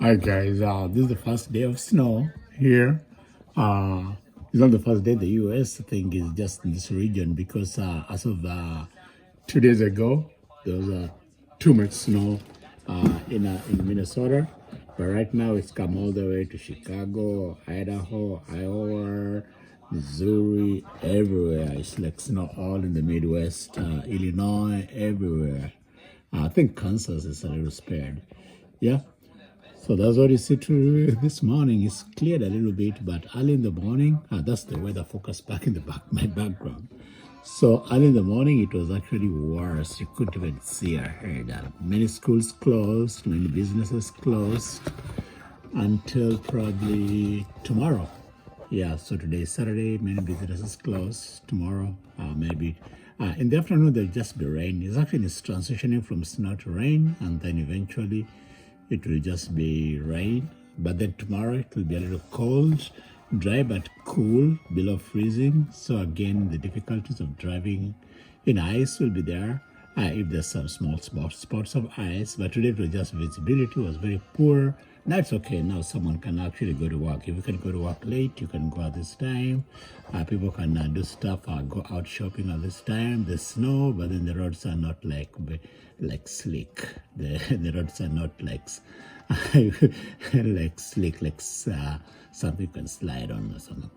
Hi guys, this is the first day of snow here. It's not the first day. The US thing is just in this region because as of 2 days ago, there was too much snow in Minnesota. But right now it's come all the way to Chicago, Idaho, Iowa, Missouri, everywhere. It's like snow all in the Midwest, Illinois, everywhere. I think Kansas is a little spared. Yeah. So that's what you see to this morning. It's cleared a little bit, but early in the morning, that's the weather focus back in the my background. So early in the morning, it was actually worse. You couldn't even see or hear that. Many schools closed, many businesses closed until probably tomorrow. Yeah, so today is Saturday, many businesses closed. Tomorrow, maybe. In the afternoon, there'll just be rain. It's actually transitioning from snow to rain, and then eventually it will just be rain. But then tomorrow it will be a little cold, dry but cool, below freezing. So again, the difficulties of driving in ice will be there. If there's some small spots of ice, but today it was just visibility was very poor. That's okay. Now someone can actually go to work. If you can go to work late, you can go at this time. People can do stuff, go out shopping at this time. There's snow, but then the roads are not like slick. The roads are not like like slick, like something you can slide on or something.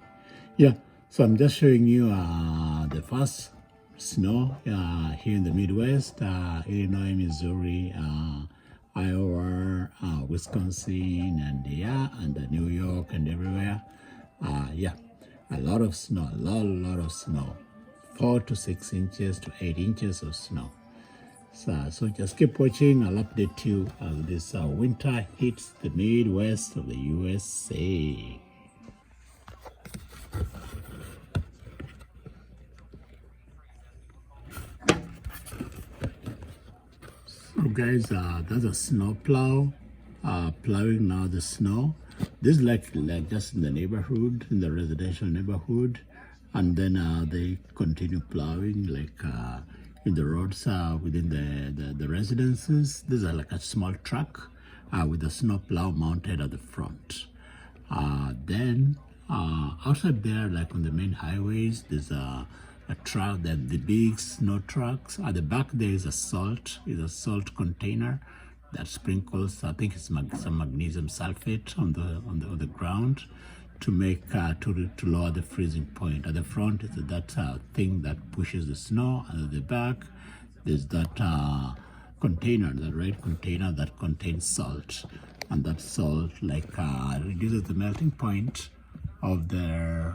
Yeah. So I'm just showing you the first snow here in the Midwest, Illinois, Missouri, Iowa, Wisconsin, and New York and everywhere. Yeah, a lot of snow, a lot of snow, 4 to 6 inches to 8 inches of snow. So just keep watching. I'll update you as this winter hits the Midwest of the USA. So guys, that's a snow plow, plowing now the snow. This is like just in the neighborhood, in the residential neighborhood, and then they continue plowing like in the roads within the residences. These are like a small truck with a snow plow mounted at the front. Then outside there, like on the main highways, there's a truck, that the big snow trucks. At the back there is a salt container that sprinkles, I think it's some magnesium sulfate on the ground to make to lower the freezing point. At the front is that thing that pushes the snow, and at the back there's that container, the red container that contains salt, and that salt reduces the melting point of the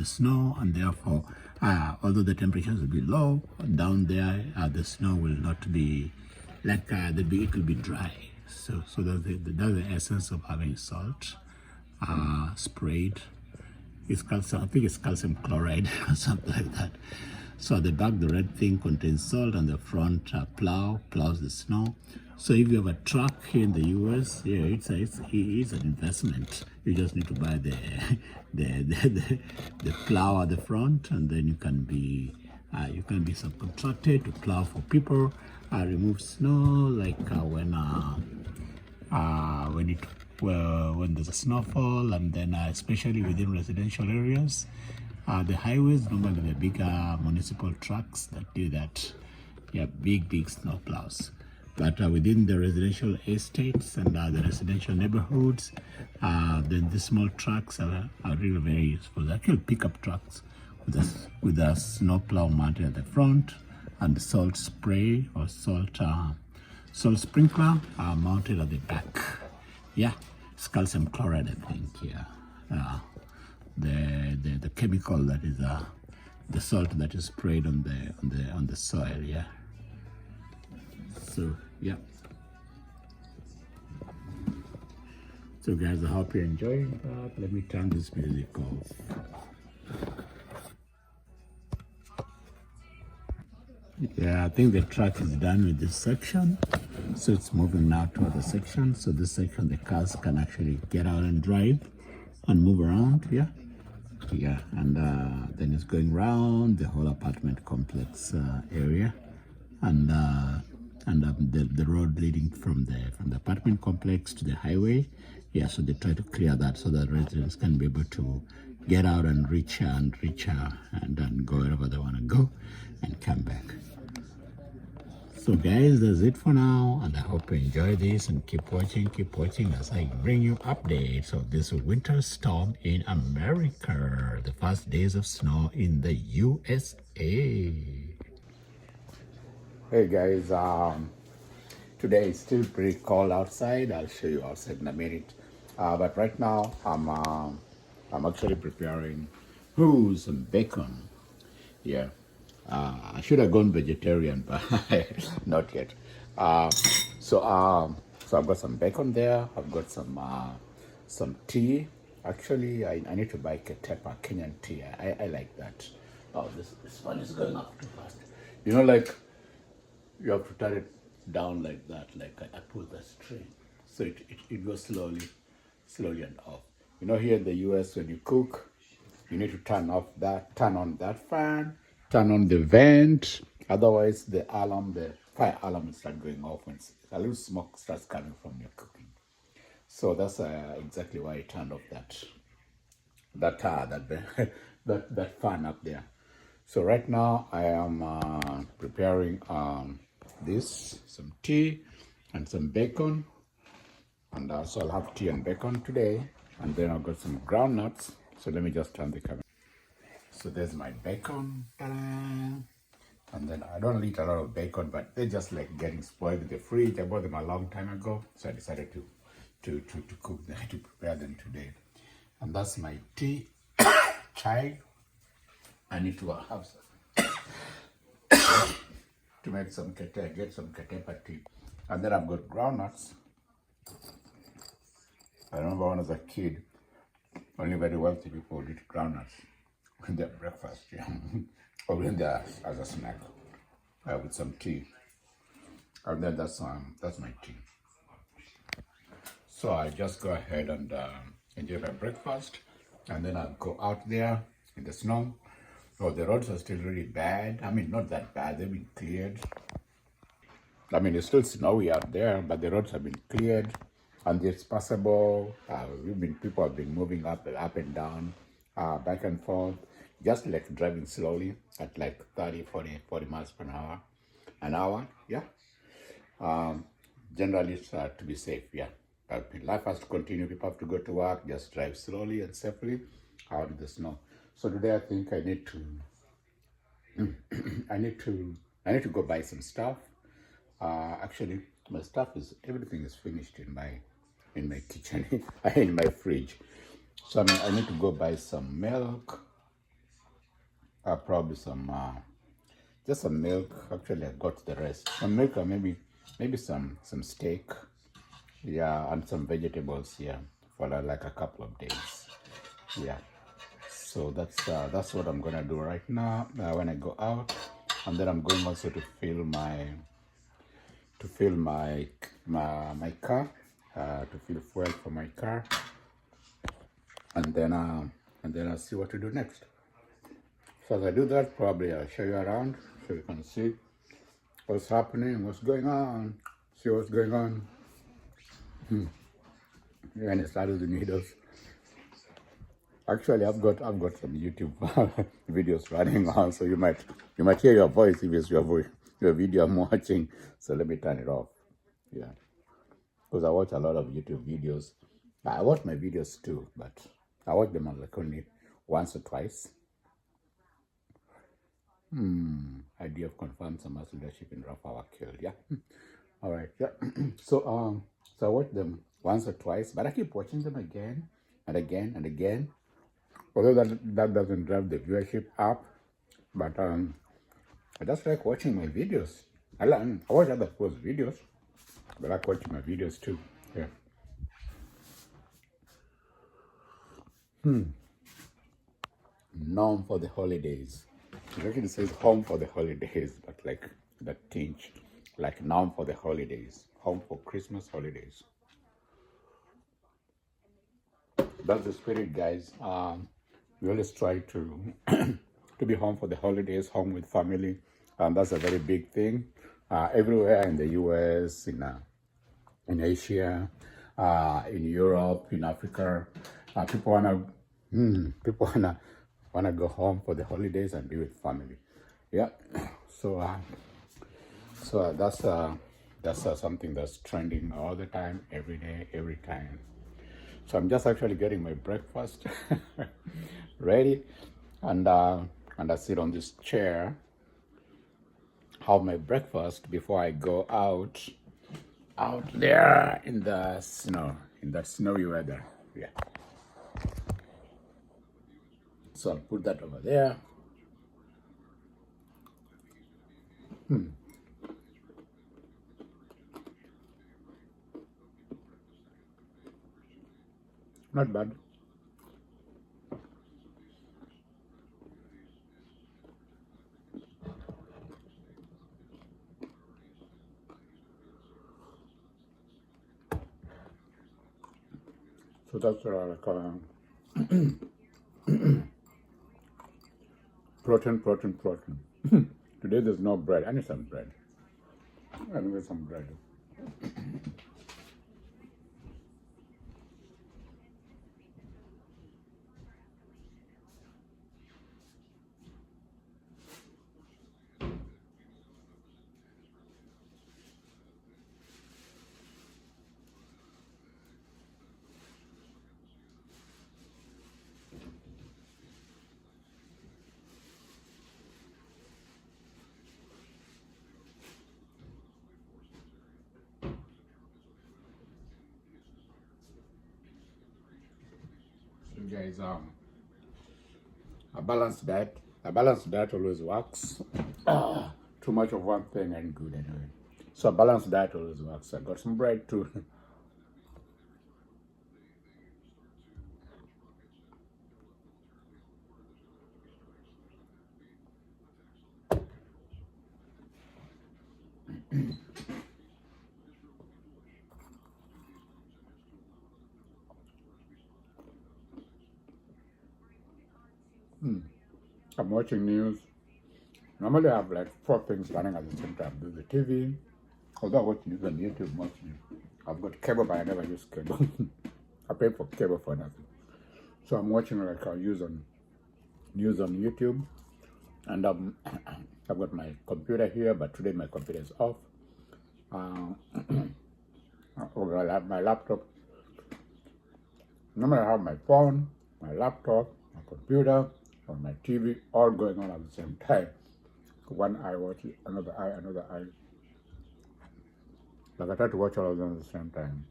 snow, and therefore although the temperatures will be low down there, the snow will not be like it will be dry. So that's the essence of having salt sprayed. It's calcium, I think it's calcium chloride or something like that. So at the back, the red thing contains salt, and the front plows the snow. So if you have a truck here in the US, yeah, it's an investment. You just need to buy the plow at the front, and then you can be subcontracted to plow for people, remove snow, like when there's a snowfall, and then especially within residential areas. The highways, normally the bigger municipal trucks that do that. Yeah, big snow plows. But within the residential estates and the residential neighborhoods, then the small trucks are really very useful. They're actually pickup trucks with a snow plow mounted at the front, and the salt spray or salt sprinkler mounted at the back. Yeah, it's calcium chloride, I think. Yeah, the chemical that is the salt that is sprayed on the soil. Yeah. So yeah. So guys, I hope you're enjoying that. Let me turn this music off. Yeah, I think the truck is done with this section, so it's moving now to other section. So this section, the cars can actually get out and drive and move around. Yeah, and then it's going around the whole apartment complex area, and and the road leading from the apartment complex to the highway. Yeah, so they try to clear that so that residents can be able to get out and reach and then go wherever they want to go and come back. So guys, that's it for now, and I hope you enjoy this and keep watching as I bring you updates of this winter storm in America, the first days of snow in the USA. Hey guys, today it's still pretty cold outside. I'll show you outside in a minute. But right now I'm actually preparing some bacon. Yeah. I should have gone vegetarian, but not yet. So I've got some bacon there. I've got some tea. Actually, I need to buy Ketepa Kenyan tea. I like that. Oh, this one is going up too fast. You know, like you have to turn it down like that. Like I pull the string, so it goes slowly and off. You know, here in the US, when you cook, you need to turn on that fan, turn on the vent. Otherwise, the fire alarm will start going off when a little smoke starts coming from your cooking. So that's exactly why I turned off that that fan up there. So right now I am preparing some tea and some bacon, and so I'll have tea and bacon today, and then I've got some groundnuts. So let me just turn the camera. So there's my bacon. Ta-da! And then I don't eat a lot of bacon, but they're just like getting spoiled in the fridge. I bought them a long time ago, so I decided to cook them, to prepare them today. And that's my tea. Chai. I need to have some to make some get some Ketepa tea. And then I've got groundnuts. I remember when I was a kid, only very wealthy people would eat groundnuts in their breakfast, yeah. Or in there as a snack with some tea. And then that's my tea. So I just go ahead and enjoy my breakfast, and then I'll go out there in the snow. Oh, the roads are still really bad. I mean, not that bad. They've been cleared. I mean, it's still snowy out there, but the roads have been cleared, and it's passable. People have been moving up and down, back and forth, just like driving slowly at like 30, 40 miles per hour, an hour. Yeah. Generally, it's to be safe. Yeah. But life has to continue. People have to go to work. Just drive slowly and safely out in the snow. So today, I think I need to go buy some stuff. Actually, my everything is finished in my kitchen, in my fridge. So I need to go buy some milk. Probably just some milk. Actually, I got the rest. Some milk, or maybe some steak. Yeah, and some vegetables. Yeah, for like a couple of days. Yeah. So that's what I'm gonna do right now when I go out, and then I'm going also to fill my car, to fill fuel for my car, and then I'll see what to do next. So as I do that, probably I'll show you around so you can see what's happening, what's going on, see what's going on. When I started the needles. Actually, I've got some YouTube videos running on, so you might hear your voice if it's your video I'm watching. So let me turn it off. Yeah, because I watch a lot of YouTube videos. I watch my videos too, but I watch them like only once or twice. Idea of confirmed some mass leadership in rough hour killed. Yeah. All right. Yeah. So I watch them once or twice, but I keep watching them again and again and again. Although that doesn't drive the viewership up, but I just like watching my videos. I watch other people's videos, but I like watching my videos too. Yeah. Norm for the holidays. It actually says home for the holidays, but like that tinge, like norm for the holidays, home for Christmas holidays. That's the spirit, guys. We always try to to be home for the holidays, home with family, and that's a very big thing. everywhere in the US, in Asia, in Europe, in Africa. People wanna go home for the holidays and be with family. Yeah. So that's something that's trending all the time, every day, every time. So I'm just actually getting my breakfast ready, and I sit on this chair, have my breakfast before I go out there in the snow, in that snowy weather. Yeah. So I'll put that over there. Not bad. So that's like protein. Today there's no bread. I need some bread. I need some bread. So guys, a balanced diet always works. Too much of one thing ain't good anyway. So a balanced diet always works. I got some bread too. I'm watching news. Normally I have like four things running at the same time. There's the TV, although I watch news on YouTube mostly. I've got cable, but I never use cable. I pay for cable for nothing. So I'm watching like news on YouTube, and I've got my computer here, but today my computer is off. I have my laptop. Normally I have my phone, my laptop, my computer, or my TV, all going on at the same time. One eye watch another eye, another eye. Like I try to watch all of them at the same time.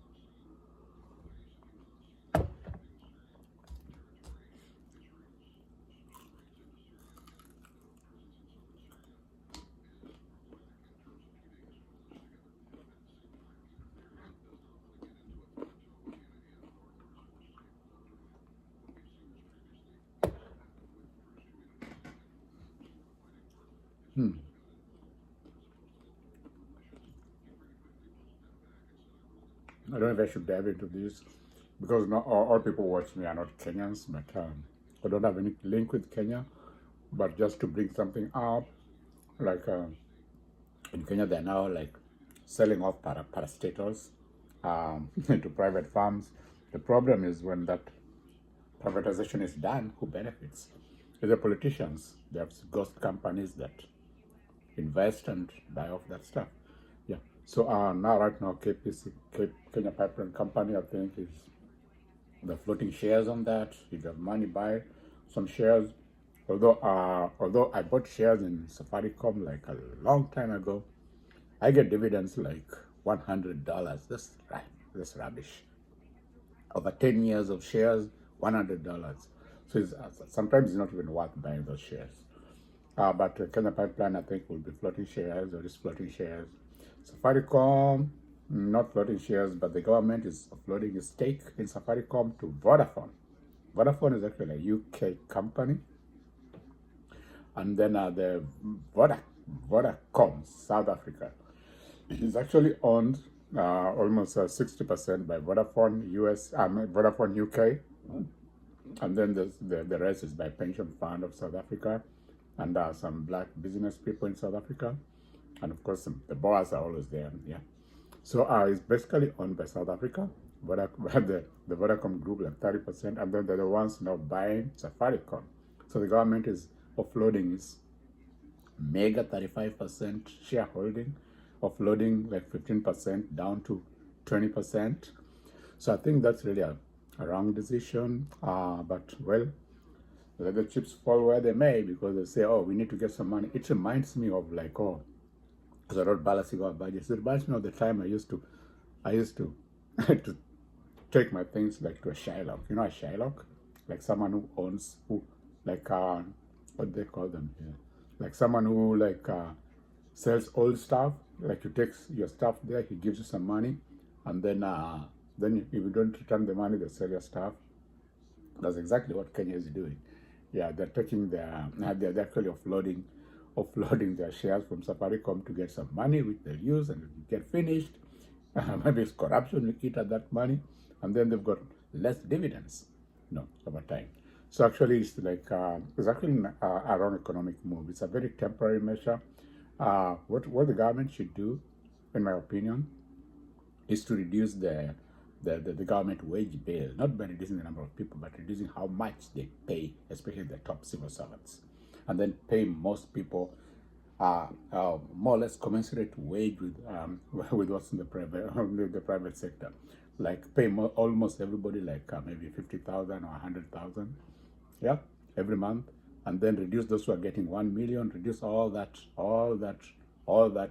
I don't know if I should dive into this because not all people watch me are not Kenyans, but I don't have any link with Kenya. But just to bring something up, like in Kenya, they're now like selling off parastatals to private farms. The problem is when that privatization is done, who benefits? The politicians. They have ghost companies that invest and buy off that stuff. Yeah. So now, right now, Kenya Pipeline Company, I think, is the floating shares on that. If you have money, buy some shares. Although I bought shares in Safaricom like a long time ago, I get dividends like $100. That's rubbish. Over 10 years of shares, $100. So sometimes it's not even worth buying those shares. But Kenya Pipeline, I think, will be floating shares or is floating shares. Safaricom, not floating shares, but the government is floating a stake in Safaricom to Vodafone. Vodafone is actually a UK company. And then the Vodacom, South Africa, is actually owned almost 60% by Vodafone Vodafone UK, and then the rest is by pension fund of South Africa, and some black business people in South Africa. and of course the Boers are always there. Yeah. So it's basically owned by South Africa. The Vodacom group like 30%, and then they're the ones now buying Safaricom. So the government is offloading its mega 35% shareholding, offloading like 15% down to 20%. So I think that's really a wrong decision. But well, let the chips fall where they may, because they say, oh, we need to get some money. It reminds me of like, oh, because I wrote balancing our budgets. It reminds me of the time I used to to take my things like to a Shylock. You know a Shylock? Like someone who owns, like, what do they call them here? Like someone who like sells old stuff. Like you take your stuff there, he gives you some money, and then if you don't return the money, they sell your stuff. That's exactly what Kenya is doing. Yeah, they're taking they're actually offloading their shares from Safaricom to get some money, which they'll use and get finished. Maybe it's corruption, we eat at that money, and then they've got less dividends, over time. So actually, it's actually a wrong economic move. It's a very temporary measure. What the government should do, in my opinion, is to reduce the government wage bill, not by reducing the number of people, but reducing how much they pay, especially the top civil servants, and then pay most people more or less commensurate wage with what's in the private sector. Like pay almost everybody like maybe 50,000 or 100,000, yeah, every month, and then reduce those who are getting 1 million, reduce all that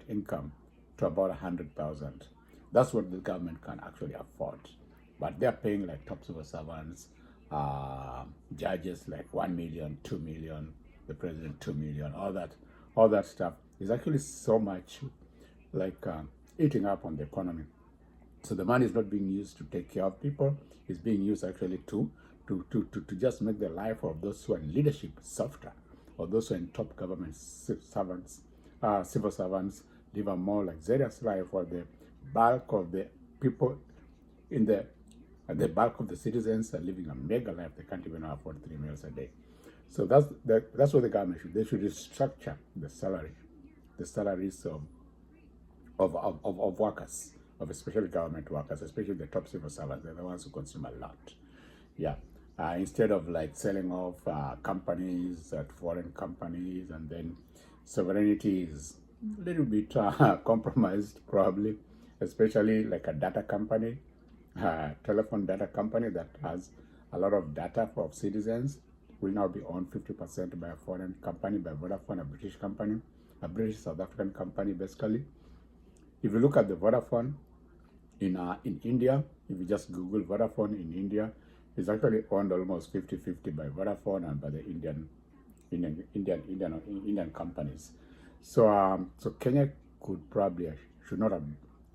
income to about 100,000. That's what the government can actually afford. But they're paying like top civil servants, judges like 1 million, 2 million, the president 2 million, all that stuff is actually so much like eating up on the economy. So the money is not being used to take care of people. It's being used actually to just make the life of those who are in leadership softer, or those who are in top government servants, civil servants, live a more luxurious life, or the bulk of the people in the bulk of the citizens are living a mega life. They can't even afford 3 meals a day. So that's what the government should. They should restructure the salaries of workers, of especially government workers, especially the top civil servants. They're the ones who consume a lot. Yeah. Instead of like selling off companies at foreign companies, and then sovereignty is a little bit compromised, probably, especially like a data company, telephone data company that has a lot of data for citizens will now be owned 50% by a foreign company, by Vodafone, a British company, a British South African company, basically. If you look at the Vodafone in India, if you just Google Vodafone in India, it's actually owned almost 50-50 by Vodafone and by the Indian companies. So Kenya should not have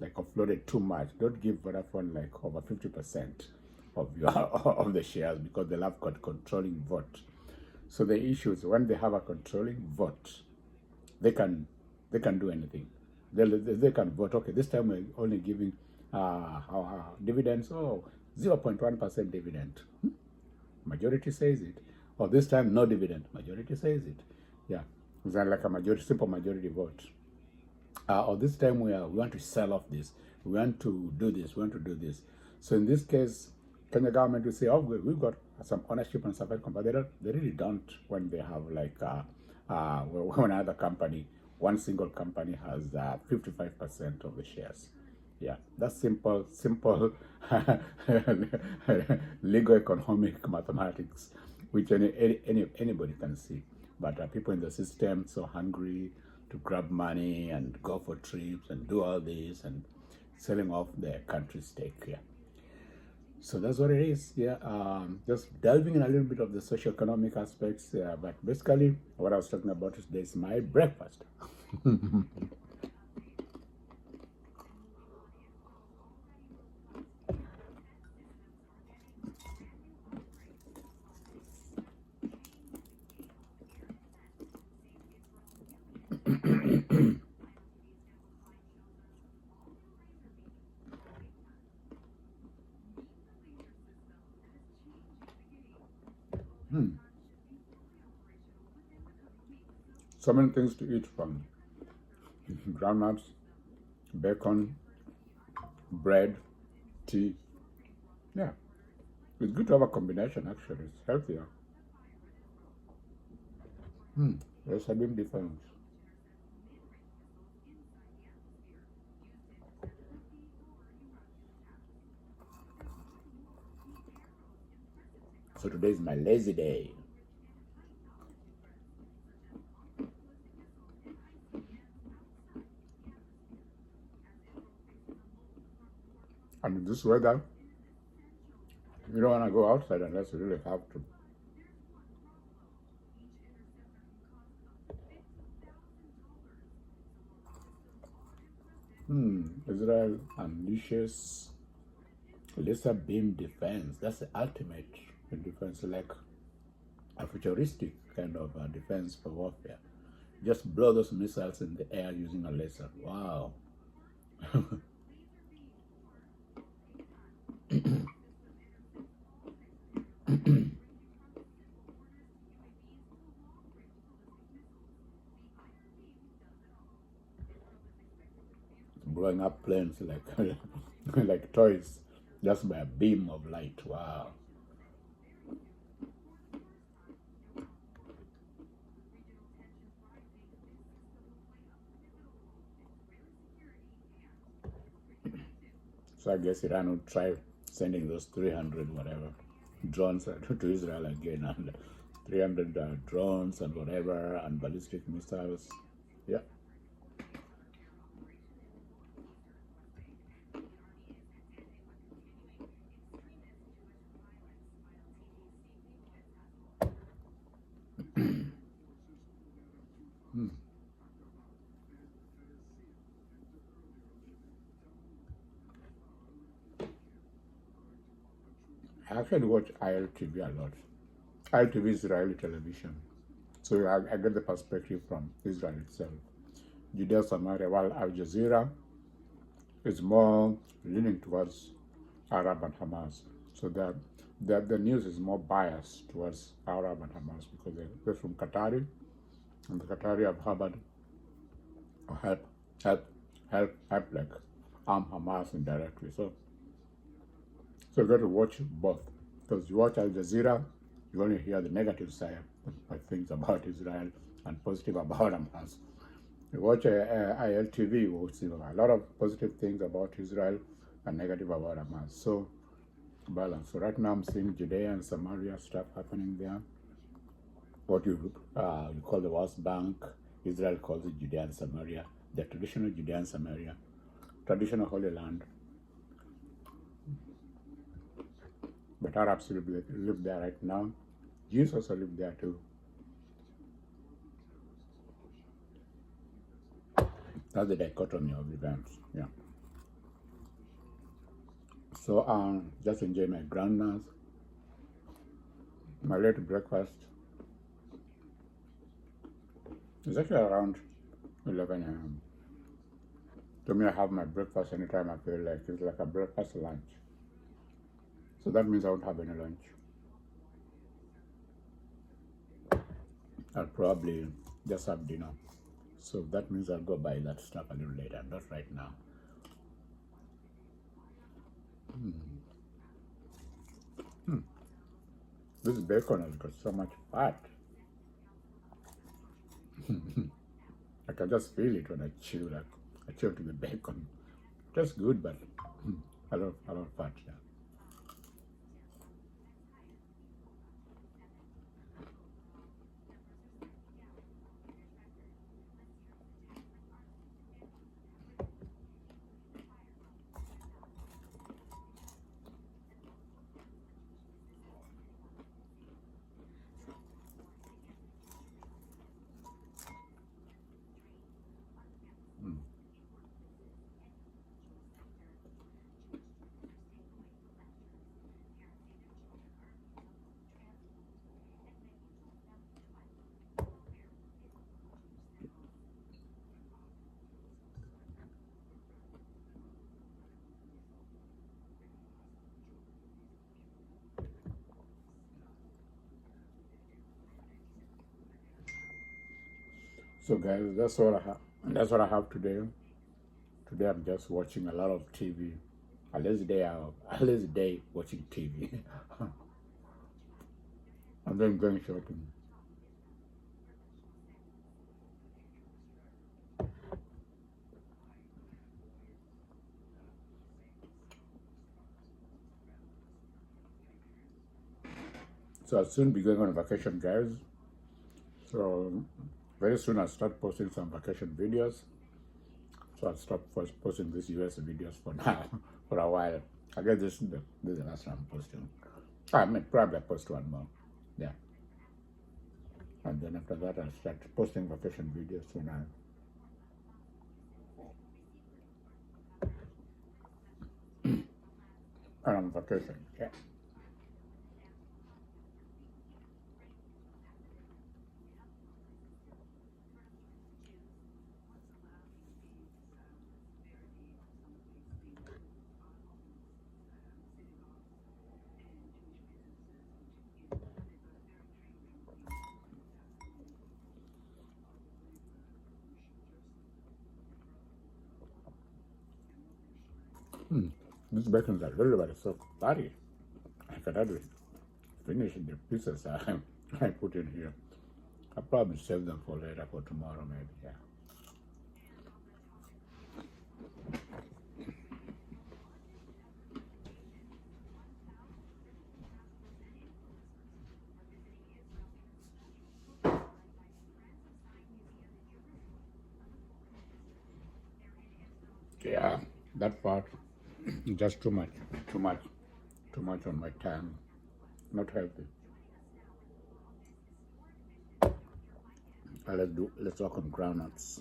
like offloaded too much. Don't give Vodafone like over 50% of of the shares, because they'll have got controlling vote. So the issue is, when they have a controlling vote, they can do anything. They can vote, okay, this time we're only giving dividends, 0.1% dividend. Majority says it. Or this time no dividend. Majority says it. Yeah. It's like a simple majority vote. Or this time we want to sell off this. We want to do this. We want to do this. So in this case, Kenya government will say, oh, we've got some ownership on Safaricom, but they really don't when they have like when another company, one single company has 55% of the shares. Yeah, that's simple legal economic mathematics, which anybody can see. But people in the system so hungry to grab money and go for trips and do all this and selling off their country stake. Yeah. So that's what it is. Yeah. Just delving in a little bit of the socio-economic aspects. But basically, what I was talking about today is my breakfast. So many things to eat from. groundnuts, bacon, bread, tea. Yeah, it's good to have a combination actually. It's healthier. There's a big difference. So today is my lazy day. And in this weather, you don't want to go outside unless you really have to. Israel unleashes laser beam defense. That's the ultimate defense, like a futuristic kind of defense for warfare. Just blow those missiles in the air using a laser. Wow. Blowing up planes like like toys just by a beam of light. Wow. So I guess Iran would try sending those 300 whatever drones to Israel again, and 300 drones and whatever, and ballistic missiles. Yeah. I actually watch ILTV a lot. ILTV is Israeli television. So I get the perspective from Israel itself. Judea Samaria, while Al Jazeera is more leaning towards Arab and Hamas. So the news is more biased towards Arab and Hamas because they're from Qatari, and the Qatari have Harvard help help help like arm Hamas indirectly. So you got to watch both. Because you watch Al Jazeera, you only hear the negative side of things about Israel and positive about Hamas. You watch ILTV, you will see a lot of positive things about Israel and negative about Hamas. So balance. So right now I'm seeing Judea and Samaria stuff happening there. What you call the West Bank, Israel calls it Judea and Samaria. The traditional Judea and Samaria, traditional Holy Land. But Arabs live there right now. Jews also live there too. That's the dichotomy of events. Yeah. So just enjoy my groundnuts, my late breakfast. It's actually around 11 a.m. To me, I have my breakfast anytime I feel like it's like a breakfast lunch. So that means I won't have any lunch. I'll probably just have dinner. So that means I'll go buy that stuff a little later, not right now. This bacon has got so much fat. I can just feel it when I chew, like I chew to the bacon. Just good, but a lot of fat. Yeah. So guys, that's all I have. And that's what I have today. Today I'm just watching a lot of TV. A lazy day out, a lazy day watching TV. And then going shopping. So I'll soon be going on vacation, guys. So very soon I'll start posting some vacation videos. So I'll stop first posting these US videos for now, for a while. I guess this is the last one I'm posting. I mean, probably I'll post one more. Yeah. And then after that, I'll start posting vacation videos when I'm on vacation. Yeah. These bacons are really very soft, body. I can hardly finish the pieces I put in here. I'll probably save them for later, for tomorrow maybe. Yeah. Yeah, that part, just too much, too much, too much on my tongue. Not healthy. Let's work on groundnuts.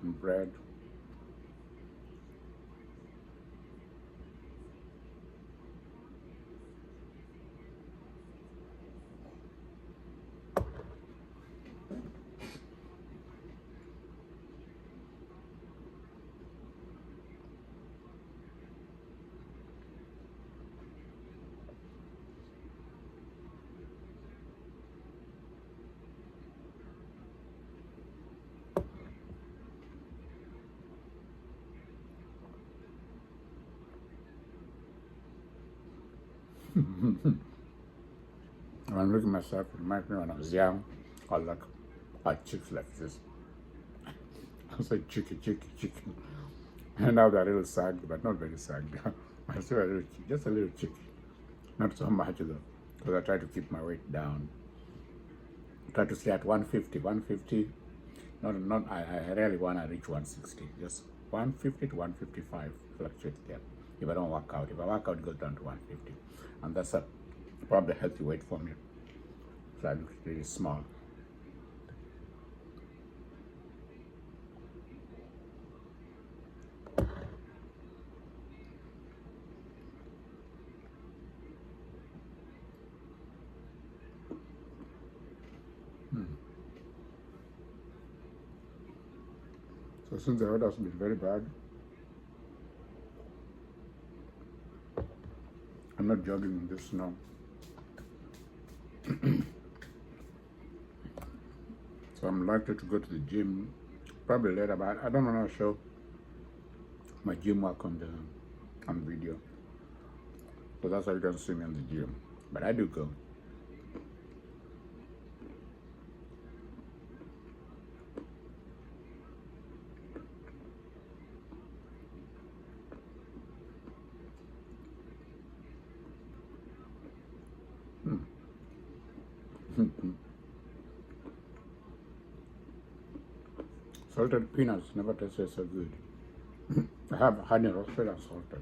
And bread. When I'm looking at myself, it reminds me when I was young, I like hot chicks like this. I was like chicky, chicky, chicky. And now they're a little saggy, but not very saggy. I still a little, just a little chicky. Not so much though, because I try to keep my weight down. Try to stay at 150, 150. I really want to reach 160. Just 150 to 155 fluctuates there. If I don't work out, if I work out, it goes down to 150, and that's a probably healthy weight for me. So I look really small. So since the weather has been very bad, I'm not jogging in this snow. So I'm likely to go to the gym probably later, but I don't want to show my gym work on video. So that's why you don't see me in the gym. But I do go. Salted peanuts never tasted so good. I have honey roasted and salted.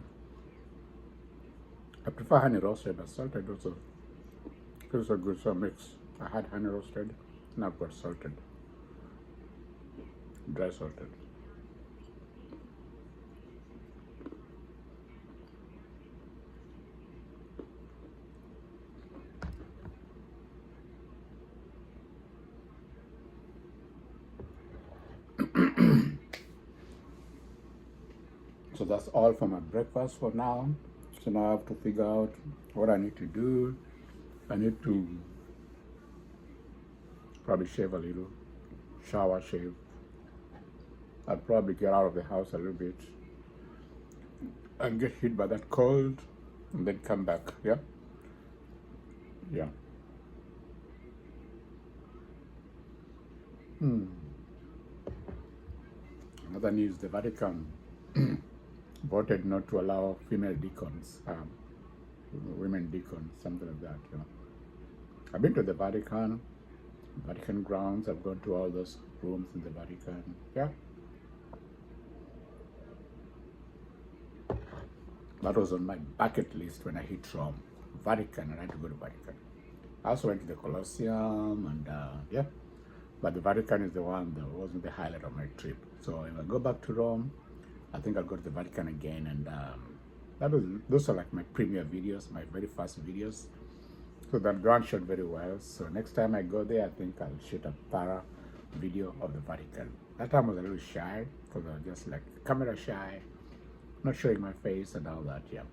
I prefer honey roasted, but salted also feels so good, so mix. I had honey roasted, and I've got salted, dry salted. So that's all for my breakfast for now. So now I have to figure out what I need to do. I need to probably shave a little, shower, shave. I'll probably get out of the house a little bit and get hit by that cold and then come back. Yeah? Yeah. Another news, the Vatican voted not to allow female deacons, women deacons, something like that. You know. I've been to the Vatican grounds. I've gone to all those rooms in the Vatican. Yeah. That was on my bucket list when I hit Rome. Vatican, I had to go to Vatican. I also went to the Colosseum and yeah. But the Vatican is the one that wasn't the highlight of my trip. So if I go back to Rome, I think I'll go to the Vatican again. And those are like my premiere videos, my very first videos. So that ground shot very well. So next time I go there, I think I'll shoot a thorough video of the Vatican. That time I was a little shy because I was just like camera shy, not showing my face and all that. Yeah.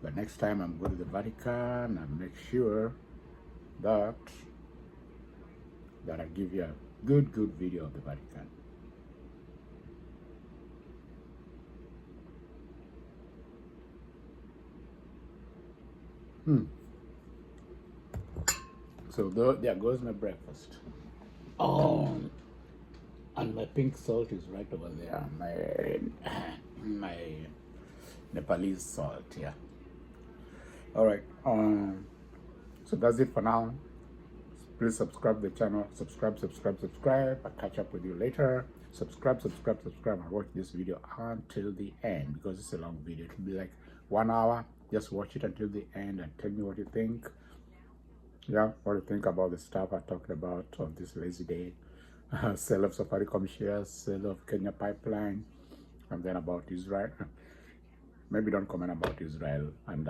But next time I'm going to the Vatican, I'll make sure that I give you a good video of the Vatican. So there goes my breakfast. Oh, and my pink salt is right over there. My Nepalese salt. Yeah. All right. So that's it for now. Please subscribe to the channel. Subscribe. I'll catch up with you later. Subscribe. And watch this video until the end because it's a long video. It will be like 1 hour. Just watch it until the end and tell me what you think. Yeah, what do you think about the stuff I talked about on this lazy day? Sale of Safaricom shares, sale of Kenya pipeline, and then about Israel. Maybe don't comment about Israel and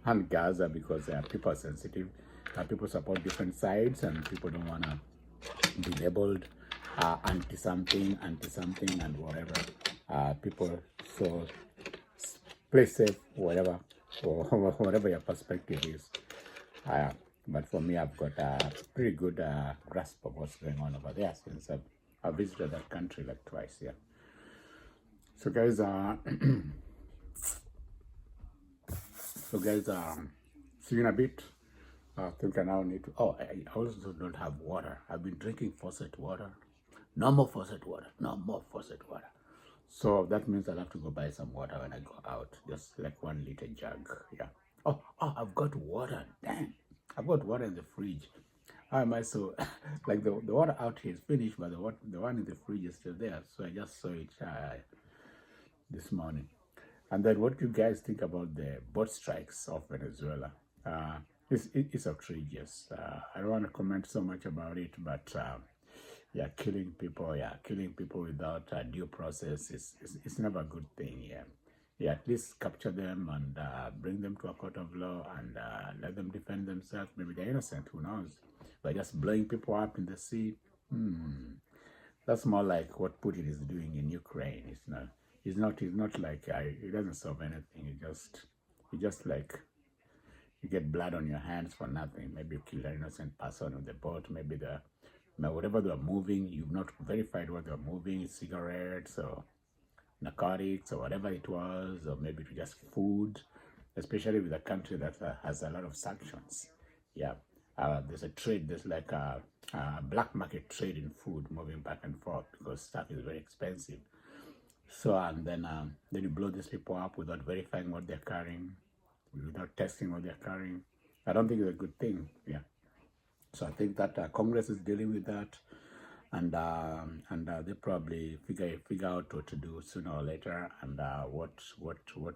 and Gaza because people are sensitive. People support different sides, and people don't want to be labeled anti-something, and whatever. People, so play safe, whatever, or whatever your perspective is. But for me, I've got a pretty good grasp of what's going on over there since I've visited that country like twice. Yeah. So guys, see you in a bit. I think I now need to. Oh, I also don't have water. I've been drinking faucet water. No more faucet water. So that means I'll have to go buy some water when I go out. Just like 1 liter jug. Yeah. Oh, I've got water. Damn. I've got water in the fridge. How am I so like the water out here is finished, but the one in the fridge is still there. So I just saw it this morning. And then what do you guys think about the boat strikes of Venezuela? It's outrageous. I don't want to comment so much about it, but yeah, killing people without due process is never a good thing. Yeah, at least capture them and bring them to a court of law and let them defend themselves. Maybe they're innocent, who knows? But just blowing people up in the sea, that's more like what Putin is doing in Ukraine. It's not like it doesn't solve anything. It just like you get blood on your hands for nothing. Maybe you kill an innocent person on the boat. Maybe whatever they're moving, you've not verified what they're moving, cigarettes or narcotics or whatever it was, or maybe just food, especially with a country that has a lot of sanctions. Yeah, there's a trade, there's like a black market trade in food moving back and forth because stuff is very expensive. So, and then you blow these people up without verifying what they're carrying, without testing what they're carrying. I don't think it's a good thing. Yeah. So I think that Congress is dealing with that, and they probably figure out what to do sooner or later, and what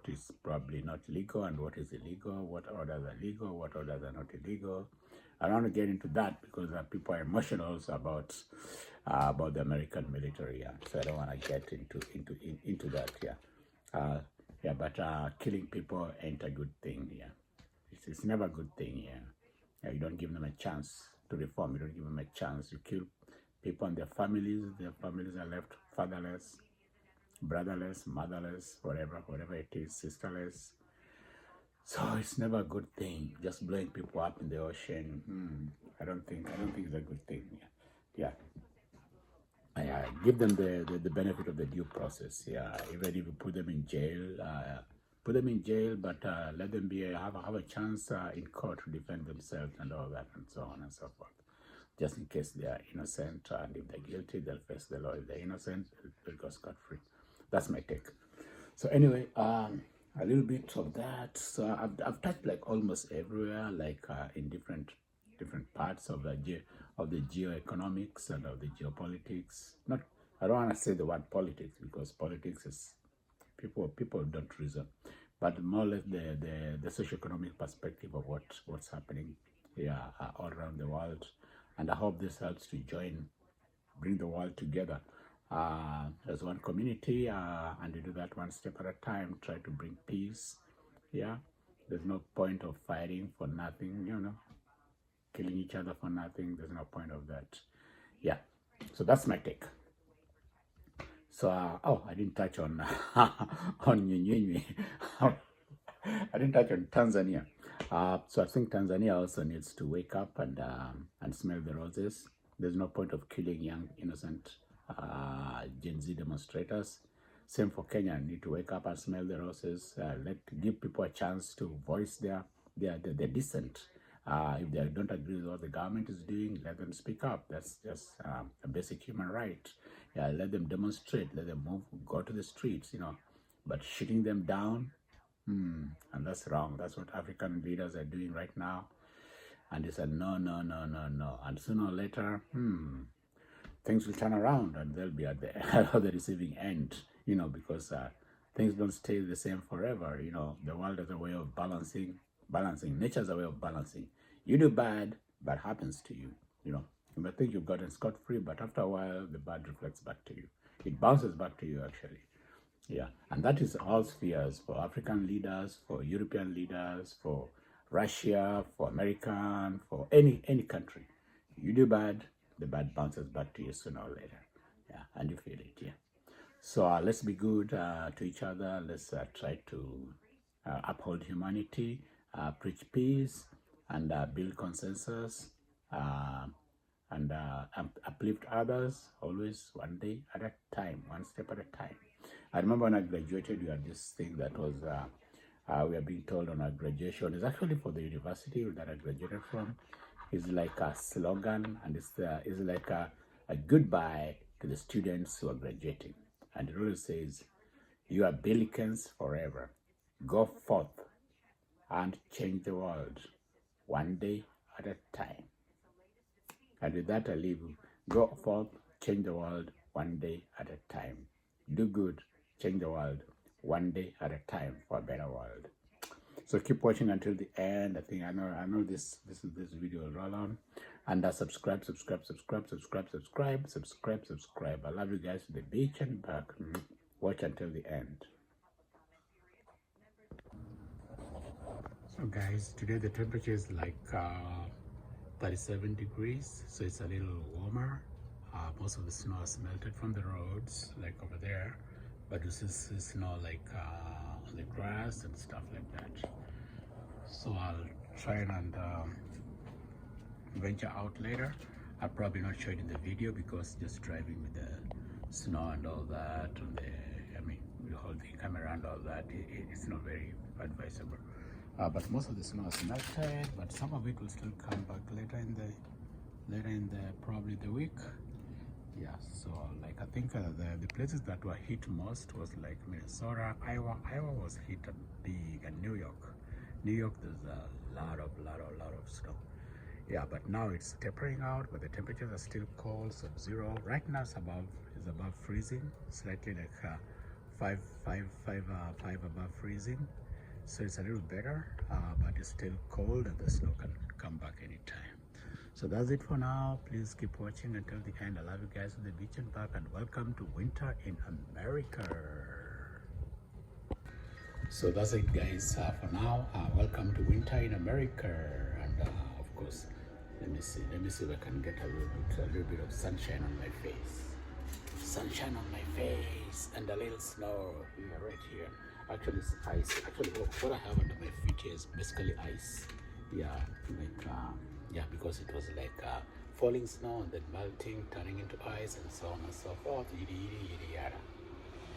is probably not legal and what is illegal, what orders are legal, what orders are not illegal. I don't want to get into that because people are emotional about the American military. Yeah, so I don't want to get into that. Yeah, yeah, but killing people ain't a good thing. Yeah, it's never a good thing. Yeah, you don't give them a chance to reform. You don't give them a chance. You kill people and their families. Their families are left fatherless. brotherless, motherless, whatever it is, sisterless. So it's never a good thing. Just blowing people up in the ocean. I don't think it's a good thing. Yeah. Give them the benefit of the due process. Yeah, even if you put them in jail, but let them have a chance in court to defend themselves and all that and so on and so forth. Just in case they are innocent, and if they're guilty, they'll face the law. If they're innocent, they'll go scot-free. That's my take. So anyway, a little bit of that. So I've touched like almost everywhere, like in different parts of the geoeconomics and of the geopolitics. I don't want to say the word politics, because politics is people don't reason, but more or less the socioeconomic perspective of what's happening here all around the world. And I hope this helps to bring the world together as one community, and we do that one step at a time. Try to bring peace. Yeah, there's no point of fighting for nothing, killing each other for nothing. There's no point of that. Yeah, so that's my take. So I didn't touch on on Nyunywi. I didn't touch on Tanzania. So I think Tanzania also needs to wake up and smell the roses. There's no point of killing young innocent Gen Z demonstrators. Same for Kenya. Need to wake up and smell the roses. Give people a chance to voice their dissent. If they don't agree with what the government is doing, let them speak up. That's just a basic human right. Yeah, let them demonstrate. Let them move, go to the streets. But shooting them down, and that's wrong. That's what African leaders are doing right now. And they said no. And sooner or later, things will turn around, and they'll be at the receiving end. Because things don't stay the same forever. The world has a way of balancing. Nature's a way of balancing. You do bad happens to you. You might think you've gotten scot-free, but after a while, the bad reflects back to you. It bounces back to you, actually. Yeah, and that is all spheres, for African leaders, for European leaders, for Russia, for American, for any country. You do bad, the bad bounces back to you sooner or later. Yeah, and you feel it. Yeah. So let's be good to each other. Let's try to uphold humanity, preach peace, and build consensus, and uplift others, always one day at a time, one step at a time. I remember when I graduated, we had this thing that was, we are being told on our graduation. It's actually for the university that I graduated from. It's like a slogan, and it's like a goodbye to the students who are graduating. And it really says, you are Billikens forever. Go forth and change the world, one day at a time. And with that, I leave you. Go forth, change the world, one day at a time. Do good, change the world, one day at a time for a better world. So keep watching until the end. I know this video will roll on. And subscribe. I love you guys to the beach and back. Watch until the end. So guys, today the temperature is like 37 degrees, so it's a little warmer. Most of the snow has melted from the roads, like over there, but this is snow like on the grass and stuff like that. So I'll try and venture out later. I'll probably not show it in the video because just driving with the snow and all that, and we hold the camera and all that, it's not very advisable. But most of the snow is melted, but some of it will still come back later in the probably the week. Yeah, so like I think the places that were hit most was like Minnesota, Iowa was hit big, and New York there's a lot of snow. Yeah, but now it's tapering out, but the temperatures are still cold, sub-zero. Right now it's above freezing, slightly like 5 above freezing. So it's a little better, but it's still cold, and the snow can come back anytime. So that's it for now. Please keep watching until the end. I love you guys on the beach and back, and welcome to winter in America. So that's it, guys, for now. Welcome to winter in America, and of course, let me see if I can get a little bit of sunshine on my face. Sunshine on my face. face and a little snow here, right here. Actually, it's ice. Actually, what I have under my feet here is basically ice. Yeah, like yeah, because it was like falling snow and then melting, turning into ice, and so on and so forth. Yada yada yada yada.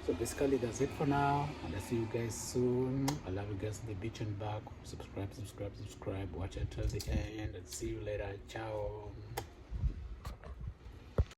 So basically, that's it for now, and I'll see you guys soon. I love you guys in the beach and back. Subscribe, subscribe, subscribe. Watch until the end, and see you later. Ciao.